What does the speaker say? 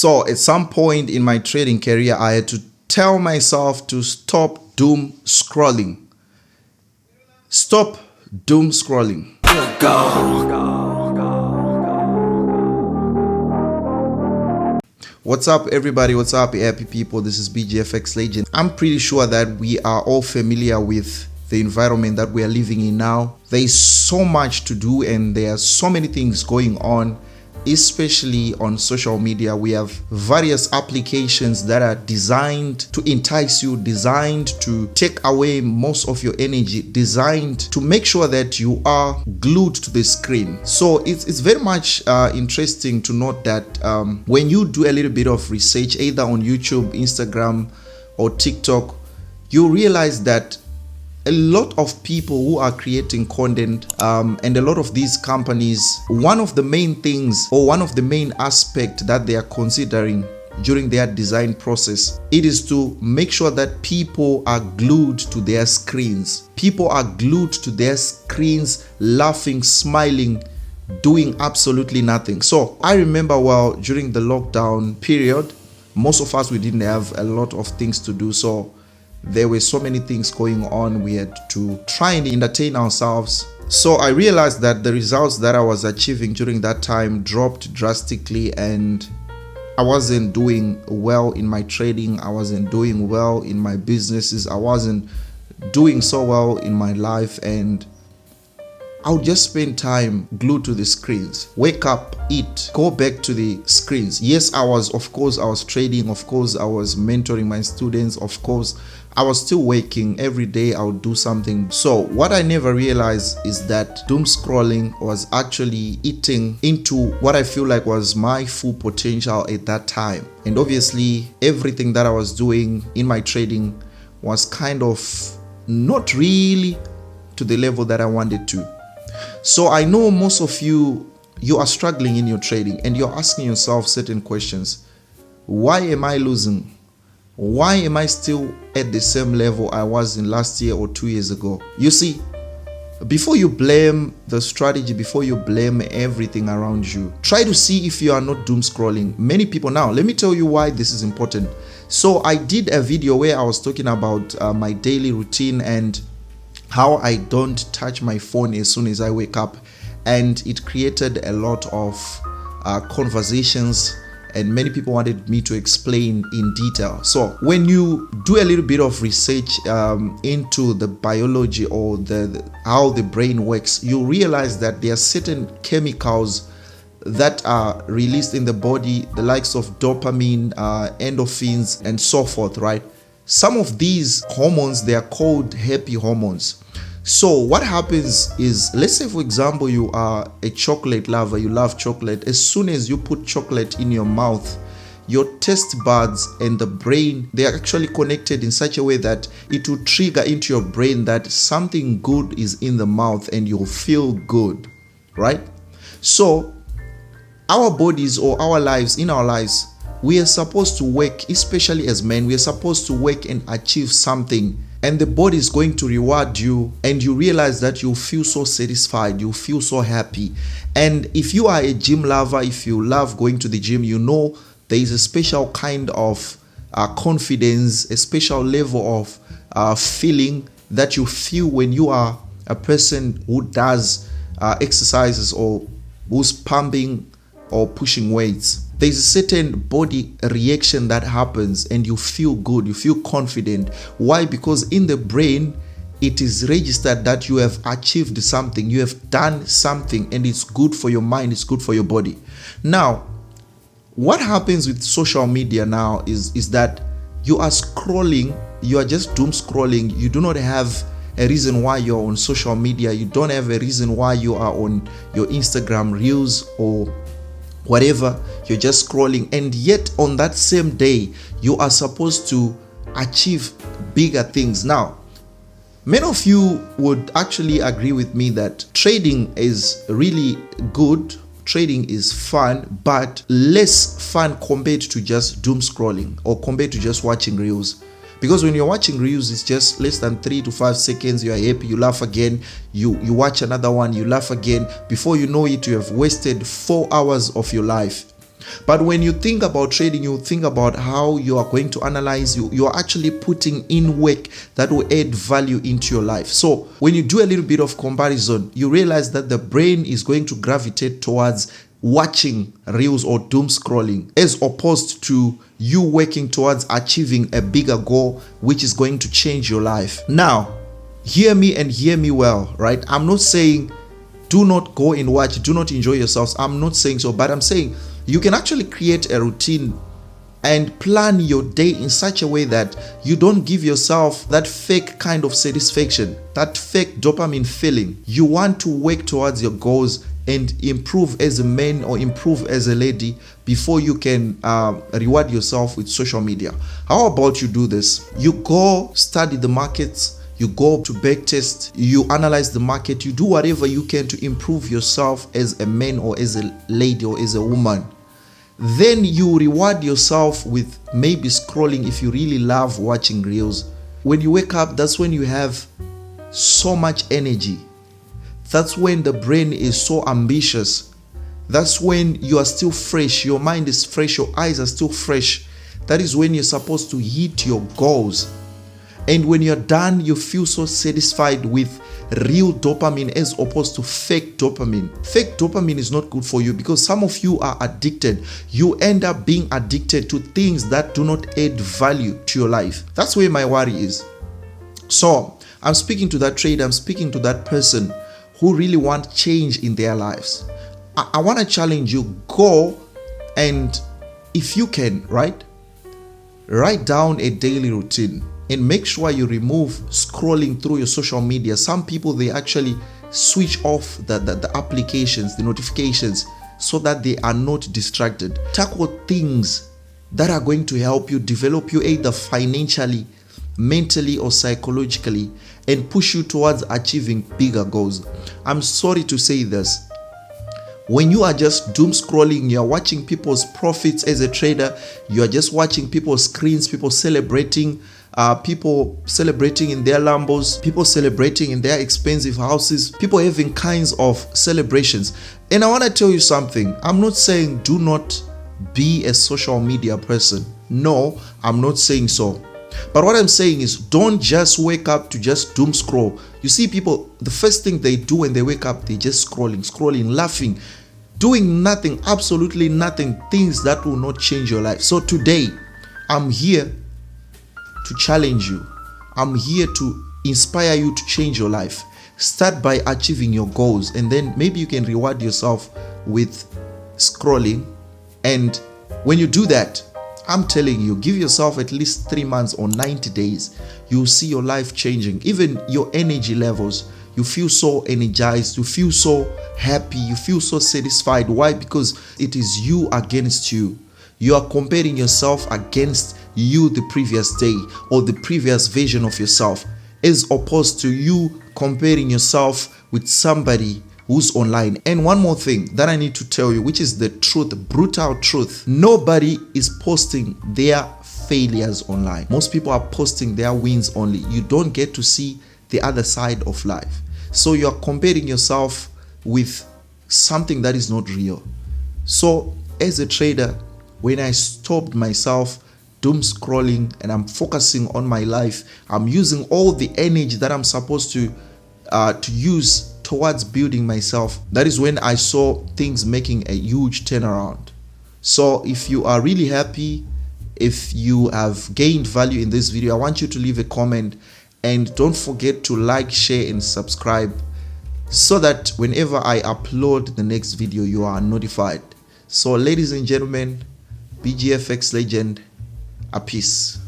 So at some point in my trading career, I had to tell myself to stop doom scrolling. Stop doom scrolling. What's up, everybody? What's up, happy people? This is BGFAX Legend. I'm pretty sure that we are all familiar with the environment that we are living in now. There is so much to do and there are so many things going on, especially on social media. We have various applications that are designed to entice you, designed to take away most of your energy, designed to make sure that you are glued to the screen. So it's very much interesting to note that when you do a little bit of research, either on YouTube, Instagram, or TikTok, you realize that a lot of people who are creating content and a lot of these companies, one of the main things or one of the main aspects that they are considering during their design process, it is to make sure that people are glued to their screens. People are glued to their screens, laughing, smiling, doing absolutely nothing. So I remember during the lockdown period, most of us, we didn't have a lot of things to do. So there were so many things going on. We had to try and entertain ourselves. So I realized that the results that I was achieving during that time dropped drastically, and I wasn't doing well in my trading. I wasn't doing well in my businesses. I wasn't doing so well in my life, and I would just spend time glued to the screens. Wake up, eat, go back to the screens. Yes, I was trading. Of course, I was mentoring my students. Of course, I was still working. Every day I would do something. So what I never realized is that doom scrolling was actually eating into what I feel like was my full potential at that time. And obviously, everything that I was doing in my trading was kind of not really to the level that I wanted to. So I know most of you are struggling in your trading and you're asking yourself certain questions. Why am I losing? Why am I still at the same level I was in last year or 2 years ago? You see, before you blame the strategy, before you blame everything around you, try to see if you are not doom scrolling. Many people now, let me tell you why this is important. So I did a video where I was talking about my daily routine and how I don't touch my phone as soon as I wake up, and it created a lot of conversations, and many people wanted me to explain in detail. So when you do a little bit of research into the biology or how the brain works, you realize that there are certain chemicals that are released in the body, the likes of dopamine, endorphins, and so forth, right? Some of these hormones, they are called happy hormones. So what happens is, let's say for example, you are a chocolate lover, you love chocolate. As soon as you put chocolate in your mouth, your taste buds and the brain, they are actually connected in such a way that it will trigger into your brain that something good is in the mouth and you'll feel good, right? So our bodies or our lives, in our lives, we are supposed to work, especially as men, we are supposed to work and achieve something, and the body is going to reward you, and you realize that you feel so satisfied, you feel so happy. And if you are a gym lover, if you love going to the gym, you know there is a special kind of confidence, a special level of feeling that you feel when you are a person who does exercises or who's pumping or pushing weights. There's a certain body reaction that happens and you feel good, you feel confident. Why? Because in the brain, it is registered that you have achieved something, you have done something, and it's good for your mind, it's good for your body. Now, what happens with social media now is that you are scrolling, you are just doom scrolling. You do not have a reason why you're on social media. You don't have a reason why you are on your Instagram reels or whatever. You're just scrolling, and yet on that same day you are supposed to achieve bigger things. Now, many of you would actually agree with me that trading is really good, trading is fun, but less fun compared to just doom scrolling or compared to just watching reels. Because when you're watching reels, it's just less than 3 to 5 seconds. You are happy, you laugh again, you watch another one, you laugh again. Before you know it, you have wasted 4 hours of your life. But when you think about trading, you think about how you are going to analyze. You are actually putting in work that will add value into your life. So when you do a little bit of comparison, you realize that the brain is going to gravitate towards watching reels or doom scrolling, as opposed to you working towards achieving a bigger goal, which is going to change your life. Now, hear me and hear me well, right? I'm not saying do not go and watch, do not enjoy yourselves. I'm not saying so, but I'm saying you can actually create a routine and plan your day in such a way that you don't give yourself that fake kind of satisfaction, that fake dopamine feeling. You want to work towards your goals and improve as a man or improve as a lady before you can reward yourself with social media. How about you do this? You go study the markets, you go to backtest, you analyze the market, you do whatever you can to improve yourself as a man or as a lady or as a woman. Then you reward yourself with maybe scrolling if you really love watching reels. When you wake up, that's when you have so much energy. That's when the brain is so ambitious. That's when you are still fresh, your mind is fresh, your eyes are still fresh. That is when you're supposed to hit your goals. And when you're done, you feel so satisfied with real dopamine as opposed to fake dopamine. Fake dopamine is not good for you because some of you are addicted. You end up being addicted to things that do not add value to your life. That's where my worry is. So I'm speaking to that trader, I'm speaking to that person who really want change in their lives. I want to challenge you, go and if you can, write down a daily routine and make sure you remove scrolling through your social media. Some people, they actually switch off the applications, the notifications, so that they are not distracted. Tackle things that are going to help you develop you either financially, mentally or psychologically, and push you towards achieving bigger goals. I'm sorry to say this. When you are just doom scrolling, you're watching people's profits as a trader, you're just watching people's screens, people celebrating in their Lambos, people celebrating in their expensive houses, people having kinds of celebrations. And I want to tell you something. I'm not saying do not be a social media person. No, I'm not saying so. But what I'm saying is don't just wake up to just doom scroll. You see people, the first thing they do when they wake up, they just scrolling, laughing, doing nothing, absolutely nothing, things that will not change your life. So today, I'm here to challenge you. I'm here to inspire you to change your life. Start by achieving your goals, and then maybe you can reward yourself with scrolling. And when you do that, I'm telling you, give yourself at least 3 months or 90 days. You'll see your life changing. Even your energy levels. You feel so energized. You feel so happy. You feel so satisfied. Why? Because it is you against you. You are comparing yourself against you the previous day or the previous version of yourself, as opposed to you comparing yourself with somebody who's online. And one more thing that I need to tell you, which is the truth, brutal truth. Nobody is posting their failures online. Most people are posting their wins only. You don't get to see the other side of life. So you're comparing yourself with something that is not real. So as a trader, when I stopped myself doom scrolling and I'm focusing on my life, I'm using all the energy that I'm supposed to use towards building myself. That is when I saw things making a huge turnaround. So if you are really happy, if you have gained value in this video, I want you to leave a comment, and don't forget to like, share and subscribe so that whenever I upload the next video, you are notified. So ladies and gentlemen, BGFX Legend, a peace.